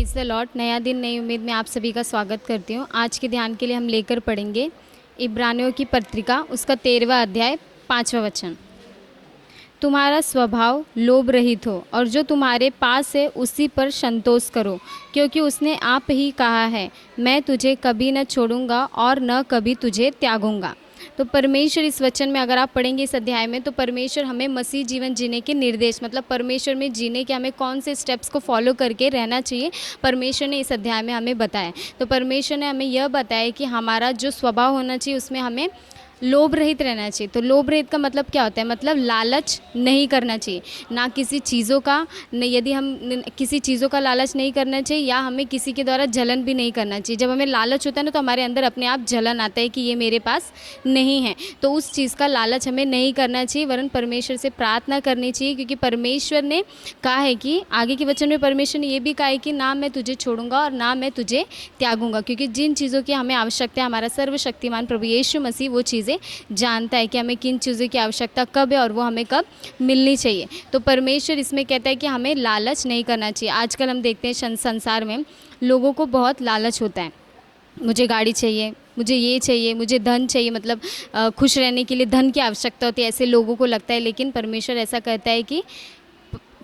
Praise the Lord. नया दिन नई उम्मीद में आप सभी का स्वागत करती हूँ। आज के ध्यान के लिए हम लेकर पढ़ेंगे इब्रानियों की पत्रिका, उसका 13वां अध्याय 5वां वचन। तुम्हारा स्वभाव लोभ रहित हो और जो तुम्हारे पास है उसी पर संतोष करो, क्योंकि उसने आप ही कहा है, मैं तुझे कभी न छोड़ूंगा और न कभी तुझे त्यागूंगा। तो परमेश्वर इस वचन में अगर आप पढ़ेंगे इस अध्याय में, तो परमेश्वर हमें मसीह जीवन जीने के निर्देश, मतलब परमेश्वर में जीने के हमें कौन से स्टेप्स को फॉलो करके रहना चाहिए, परमेश्वर ने इस अध्याय में हमें बताया। तो परमेश्वर ने हमें यह बताया कि हमारा जो स्वभाव होना चाहिए उसमें हमें लोभ रहित रहना चाहिए। तो लोभ रहित का मतलब क्या होता है? मतलब लालच नहीं करना चाहिए, ना किसी चीज़ों का। यदि हम किसी चीज़ों का लालच नहीं करना चाहिए, या हमें किसी के द्वारा जलन भी नहीं करना चाहिए। जब हमें लालच होता है ना, तो हमारे अंदर अपने आप जलन आता है कि ये मेरे पास नहीं है, तो उस चीज़ का लालच हमें नहीं करना चाहिए, वरन परमेश्वर से प्रार्थना करनी चाहिए। क्योंकि परमेश्वर ने कहा है कि आगे के वचन में परमेश्वर ने ये भी कहा है कि ना मैं तुझे छोड़ूंगा और ना मैं तुझे त्यागूंगा। क्योंकि जिन चीज़ों की हमें आवश्यकता है, हमारा सर्वशक्तिमान प्रभु यीशु मसीह वो चीज़ें जानता है कि हमें किन चीज़ों की आवश्यकता कब है और वो हमें कब मिलनी चाहिए। तो परमेश्वर इसमें कहता है कि हमें लालच नहीं करना चाहिए। आजकल हम देखते हैं संसार में लोगों को बहुत लालच होता है। मुझे गाड़ी चाहिए, मुझे ये चाहिए, मुझे धन चाहिए, मतलब खुश रहने के लिए धन की आवश्यकता होती है, ऐसे लोगों को लगता है। लेकिन परमेश्वर ऐसा कहता है कि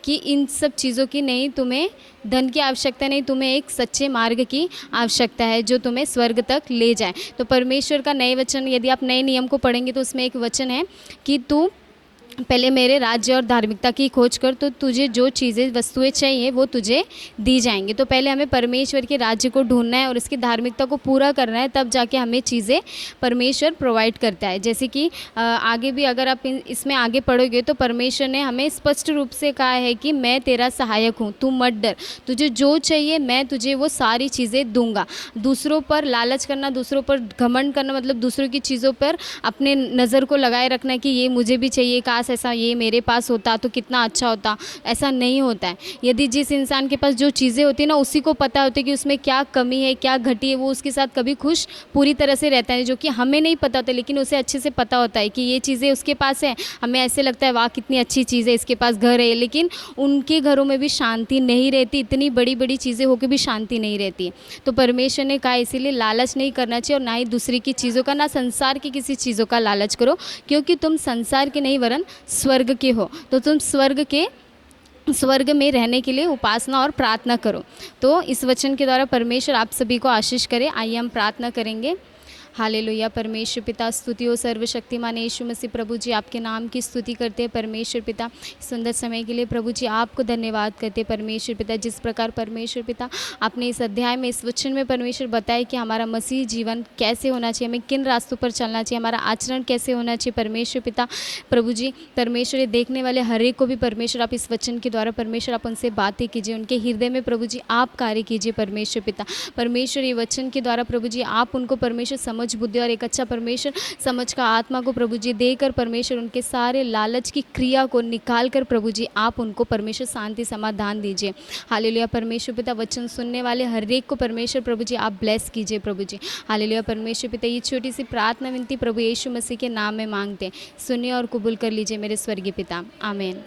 इन सब चीज़ों की नहीं, तुम्हें धन की आवश्यकता नहीं, तुम्हें एक सच्चे मार्ग की आवश्यकता है जो तुम्हें स्वर्ग तक ले जाए। तो परमेश्वर का नए वचन, यदि आप नए नियम को पढ़ेंगे तो उसमें एक वचन है कि तू पहले मेरे राज्य और धार्मिकता की खोज कर, तो तुझे जो चीज़ें वस्तुएं चाहिए वो तुझे दी जाएंगी। तो पहले हमें परमेश्वर के राज्य को ढूंढना है और इसकी धार्मिकता को पूरा करना है, तब जाके हमें चीज़ें परमेश्वर प्रोवाइड करता है। जैसे कि आगे भी अगर आप इसमें आगे पढ़ोगे तो परमेश्वर ने हमें स्पष्ट रूप से कहा है कि मैं तेरा सहायक हूँ, तू मत डर, तुझे जो चाहिए मैं तुझे वो सारी चीज़ें दूंगा। दूसरों पर लालच करना, दूसरों पर घमंड करना, मतलब दूसरों की चीज़ों पर अपने नज़र को लगाए रखना कि ये मुझे भी चाहिए, काश ऐसा ये मेरे पास होता तो कितना अच्छा होता, ऐसा नहीं होता है। यदि जिस इंसान के पास जो चीज़ें होती है ना, उसी को पता होता है कि उसमें क्या कमी है, क्या घटी है, वो उसके साथ कभी खुश पूरी तरह से रहता है, जो कि हमें नहीं पता होता, लेकिन उसे अच्छे से पता होता है कि ये चीज़ें उसके पास है। हमें ऐसे लगता है वाह कितनी अच्छी चीज़ है, इसके पास घर है, लेकिन उनके घरों में भी शांति नहीं रहती, इतनी बड़ी बड़ी चीज़ें होकर भी शांति नहीं रहती है। तो परमेश्वर ने कहा इसीलिए लालच नहीं करना चाहिए, और ना ही दूसरी की चीज़ों का, ना संसार की किसी चीज़ों का लालच करो, क्योंकि तुम संसार के नहीं वरन स्वर्ग के हो। तो तुम स्वर्ग में रहने के लिए उपासना और प्रार्थना करो। तो इस वचन के द्वारा परमेश्वर आप सभी को आशीष करे। आइए हम प्रार्थना करेंगे। हालेलुया। परमेश्वर पिता, स्तुति हो सर्वशक्तिमान यीशु मसीह प्रभु जी, आपके नाम की स्तुति करते हैं परमेश्वर पिता। सुंदर समय के लिए प्रभु जी आपको धन्यवाद करते हैं परमेश्वर पिता। जिस प्रकार परमेश्वर पिता आपने इस अध्याय में, इस वचन में परमेश्वर बताया कि हमारा मसीह जीवन कैसे होना चाहिए, हमें किन रास्तों पर चलना चाहिए, हमारा आचरण कैसे होना चाहिए परमेश्वर पिता। प्रभु जी परमेश्वर, ये देखने वाले हर एक को भी परमेश्वर आप इस वचन के द्वारा परमेश्वर आप उनसे बातें कीजिए, उनके हृदय में प्रभु जी आप कार्य कीजिए परमेश्वर पिता। परमेश्वर ये वचन के द्वारा प्रभु जी आप उनको परमेश्वर समझ बुद्धि और एक अच्छा परमेश्वर समझ का आत्मा को प्रभु जी देकर परमेश्वर उनके सारे लालच की क्रिया को निकाल कर प्रभु जी आप उनको परमेश्वर शांति समाधान दीजिए। हालेलुया। परमेश्वर पिता वचन सुनने वाले हर एक को परमेश्वर प्रभु जी आप ब्लेस कीजिए प्रभु जी। हालेलुया। परमेश्वर पिता ये छोटी सी प्रार्थना विनती प्रभु यीशु मसीह के नाम में मांगते हैं, सुनिए और कबूल कर लीजिए मेरे स्वर्गीय पिता। आमीन।